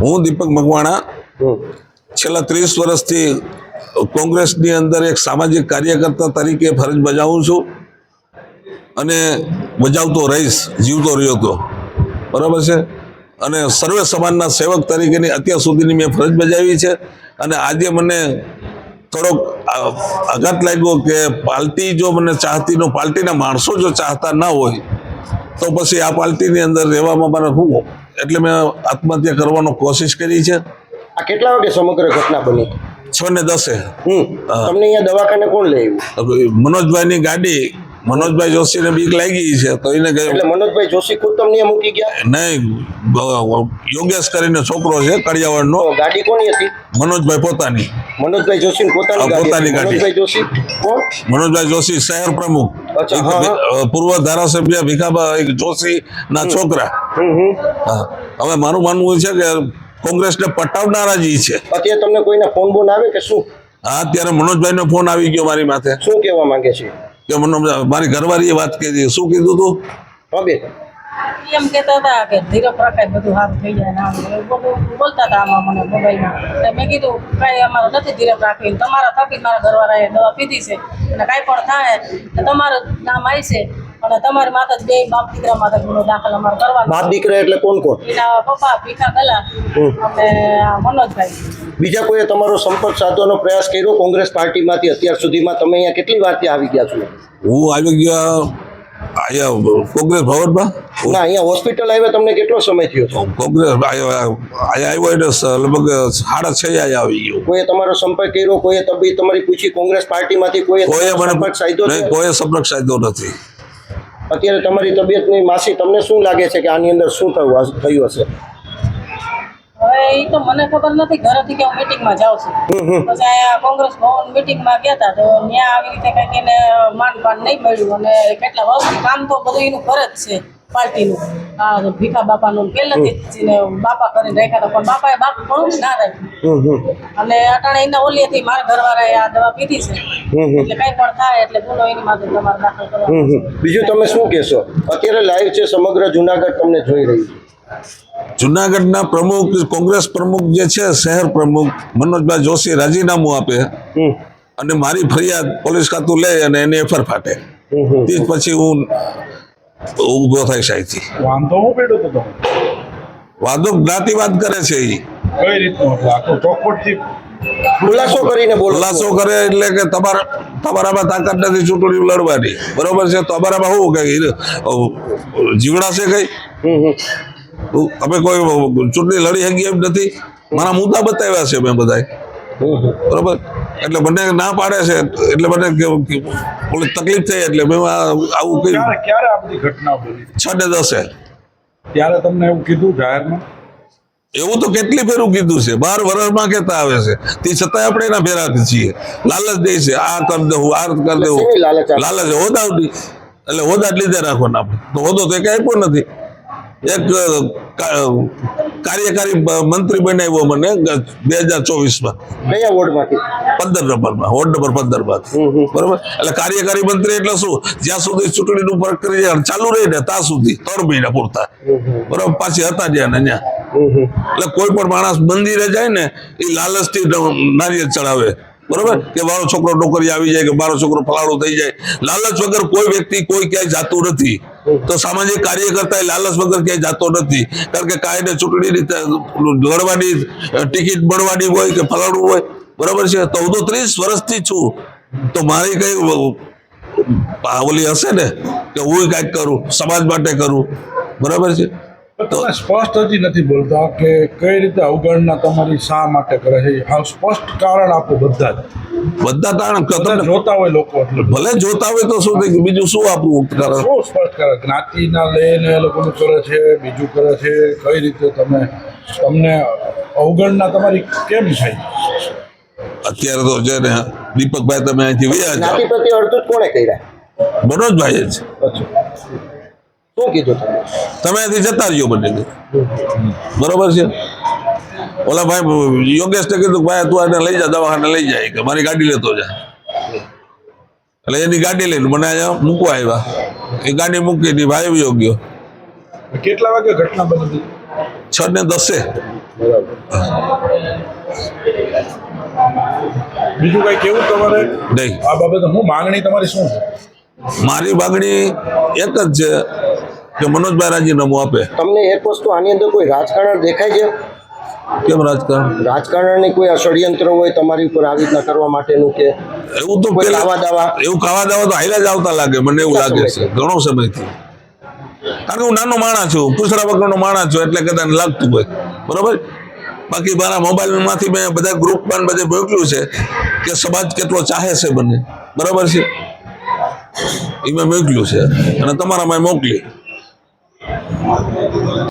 હું દીપક મકવાણા છેલ્લા 30 વર્ષથી કોંગ્રેસની અંદર એક સામાજિક કાર્યકર્તા તરીકે ફરજ બજાવું છું અને બજાવતો રહીશ, જીવતો રહ્યો તો બરાબર છે. અને સર્વે સમાજના સેવક તરીકેની અત્યાર સુધીની મેં ફરજ બજાવી છે. અને આજે મને થોડોક આઘાત લાગ્યો કે પાર્ટી જો મને ચાહતી ન, પાર્ટીના માણસો જો ચાહતા ના હોય તો પછી આ પાર્ટીની અંદર રહેવામાં મારે શું, એટલે મેં આત્મહત્યા કરવાનો કોશિશ કરી છે. આ કેટલા વાગે સમગ્ર ઘટના બની? 6:10. તમને અહીંયા દવાખાને કોણ લઈ આવ્યું? મનોજભાઈની ગાડી, મનોજભાઈ જોશીને બીક લાગી છે તો એને કહ્યું. એટલે મનોજભાઈ જોશી ખુદ તમને અહીંયા મૂકી ગયા? નહીં, યોગેશ કરીને છોકરો છે કડિયાવાડનો. ગાડી કોની હતી? મનોજભાઈ પોતાની. મનોજભાઈ જોશી પોતાની ગાડી. મનોજભાઈ જોશી કોણ? મનોજભાઈ જોશી શહેર પ્રમુખ, પૂર્વ ધારાસભ્ય ભીખાભાઈ જોશી ના છોકરા. હવે મારું માનવું છે કે કોંગ્રેસને પટાવનારા જ છે. અત્યારે તમને કોઈના ફોન બોન આવે કે શું? હા, અત્યારે મનોજભાઈ નો ફોન આવી ગયો મારી માથે. શું કહેવા માંગે છે? કે મારી ઘરવાળીએ વાત કરી. શું કીધું તું? એમ કહેતા હતા કે ધીરજ રખાય બધું સારું થઈ જાય. બોલતા હતા આમાં મને મોબાઈલમાં. મેં કીધું કાંઈ અમારે નથી ધીરજ રાખવી, તમારા થકી મારા ઘરવાળાએ દવા પીધી છે અને કાંઈ પણ થાય તો તમારું નામ આવશે અને તમારી માતા બે બાપ દીકરા માથે ગુનો દાખલ અમારે કરવાનો. બાપ દીકરા એટલે કોણ કોણ? એના પપ્પા ભીખા ગલા અને મનોજભાઈ. બીજા કોઈએ તમારો સંપર્ક સાધવાનો પ્રયાસ કર્યો કોંગ્રેસ પાર્ટીમાંથી અત્યાર સુધીમાં? તમે અહીંયા કેટલી વારથી આવી ગયા છો? હું આવી ગયા અહીંયા કોંગ્રેસ ભવનમાં. ના, અહીંયા હોસ્પિટલ આવ્યા તમને કેટલો સમય થયો છે? કોંગ્રેસ આવ્યો એટલે લગભગ 6:30 આવી ગયો. કોઈએ તમારો સંપર્ક કર્યો? કોઈએ તમારી પૂછી કોંગ્રેસ પાર્ટીમાંથી? કોઈએ સંપર્ક સાધ્યો? કોઈએ સંપર્ક સાધ્યો નથી. અત્યારે તમારી તબિયતની માસી, તમને શું લાગે છે કે આની અંદર શું થયું હશે? હવે એ તો મને ખબર નથી. ઘરેથી કે હું મિટિંગમાં જાઉં છું, પછી અહીંયા કોંગ્રેસ ભવન મિટિંગમાં ગયા હતા તો ત્યાં આવી રીતે કંઈક એને માનપાન નહીં મળ્યું. અને કેટલા વર્ષથી કામ તો બધું એનું ઘર જ છે પાર્ટીનું. આ ભીખા બાપાનું પહેલેથી જ બાપા કરીને રાખ્યા હતા, પણ બાપાએ બાપ ઘણું જ ના રાખ્યું. અને અટાણે એના ઓલીએથી મારા ઘરવાળાએ આ દવા પીધી છે એટલે કંઈ પણ થાય એટલે ગુનો એની માથે તમારે દાખલ કરવાનો. બીજું તમે શું કહેશો? અત્યારે લાઈવ છે સમગ્ર જુનાગઢ તમને જોઈ રહ્યું છે. જુનાગઢના પ્રમુખ, કોંગ્રેસ પ્રમુખ જે છે શહેર પ્રમુખ મનોજભાઈ જોશી રાજીનામું આપે અને મારી ફરિયાદ પોલીસ ખાતું લે અને એને એફઆર ફાટે, તે પછી હું ઉભો થાય સાહેબથી. વાંધો હું પેડો તો વાદો જ્ઞાતિવાદ કરે છે. એ કઈ રીતનું આખું ચોખવટથી ખુલાસો કરીને ખુલાસો કરે એટલે કે તમારામાં તાકાત નથી ચૂંટણી લડવાની, બરોબર છે? તમારામાં શું કઈ જીવડાશે કઈ? તમે કોઈ ચૂંટણી લડી શકી એમ નથી. મારા મુદ્દા બતાવ્યા છે મેં બધા, બરોબર? એટલે મને ના પાડે છે એટલે મને થોડી તકલીફ થઈ એટલે મેં આવું કર્યું. ક્યારે આ બધી ઘટના બની? 6:10. ત્યારે તમને એવું કીધું જાહેરમાં? એવું તો કેટલી ફેરું કીધું છે, 12 વર્ષમાં કહેતા આવે છે, તે છતાંય આપણે એના ફેરાથી છીએ. લાલચ દે છે, આ કરી દેવું, આ કરી દેવું. લાલચ હોદાવડી એટલે હોદા જ લીધે રાખવાના આપણે. તો હોદો તો કઈ આપ્યો નથી. એક કાર્યકારી મંત્રી બનાવ્યો મને 2024માં. કયા વોર્ડમાંથી? 15 નંબરમાં, વોર્ડ નંબર 15 માંથી, બરોબર? એટલે કાર્યકારી મંત્રી એટલે શું? જ્યાં સુધી ચૂંટણીનું પ્રક્રિયા ચાલુ રહી ને ત્યાં સુધી 3 મહિના પૂરતા, બરોબર? પાછી હતા જ્યાં ને ત્યાં. એટલે કોઈ પણ માણસ મંદિરે જાય ને એ લાલચથી નારિયેળ ચડાવે, બરોબર? કે મારો છોકરો નોકરી આવી જાય, કે મારો છોકરો ફલાણું થઈ જાય. લાલચ વગર કોઈ વ્યક્તિ કોઈ ક્યાંય જાતું નથી. તો સામાજિક કાર્યકર્તા લાલચ વગર ક્યાંય જાતો નથી. કારણ કે કાયદે ચૂંટણી લડવાની ટિકિટ મળવાની હોય કે ફલાણું હોય, બરોબર છે? તો હું તો 30 વર્ષથી છું, તો મારી કઈ ઓલી હશે ને કે હું કાંઈક કરું, સમાજ માટે કરું, બરાબર છે? તો સ્પષ્ટ હજી નથી બોલતા કે કઈ રીતે અવગણના તમારી શા માટે કરે છે. આ સ્પષ્ટ કારણ આપો. બધા કારણ જોતા હોય લોકો, ભલે જોતા હોય તો શું થઈ, બીજું શું આપવું કારણ? શું સ્પષ્ટ કરે? જ્ઞાતિના લઈને એ લોકોનું કરે છે, બીજું કરે છે. કઈ રીતે તમને અવગણના તમારી કેમ થાય? અત્યારે તો છે ને દીપકભાઈ, તમે અહીંથી વયા જાઓ. જ્ઞાતિ પ્રત્યે અડધું કોણે કર્યા? મનોજભાઈ જ. શું કીધું તમે અહીંથી જતા રહ્યો બંને, બરોબર છે? ઓલા ભાઈ યોગેશને કીધું ભાઈ તું આને લઈ જા, દવાખાને લઈ જાય, કે મારી ગાડી લેતો જા. એટલે એની ગાડી લઈને મને અહીંયા મૂકવા આવ્યા. એ ગાડી મૂકી ભાઈ ગયો. કેટલા વાગે ઘટના બની? 6:10. બીજું કઈ કેવું તમારે નહીં. આ બાબતે હું માંગણી તમારી શું છે? મારી માગણી એક જ છે કે મનોજભાઈ રાજીનામું આપે. તમને એક વસ્તુ આની અંદર કોઈ રાજકારણ દેખાય છે? કેમ રાજકારણ? રાજકારણની કોઈ ષડયંત્ર હોય તમારી ઉપર આવી રીતના કરવા માટેનું કે એવું તો કોઈ પેલા કાવા દાવા? એવું ખાવા દાવા તો હાઈલા જ આવતા લાગે મને એવું લાગે છે ઘણો સમયથી. કારણ કે હું નાનો માણસ છું, પૂછડા વગરનો માણસ છું, એટલે કદાચ લાગતું હોય. બરોબર. બાકી મારા મોબાઈલમાંથી મેં બધા ગ્રુપમાં બધે મોકલ્યું છે કે સમાજ કેટલો ચાહે છે મને. બરાબર છે, એ મેં મોકલ્યું છે અને તમારામાં મોકલી.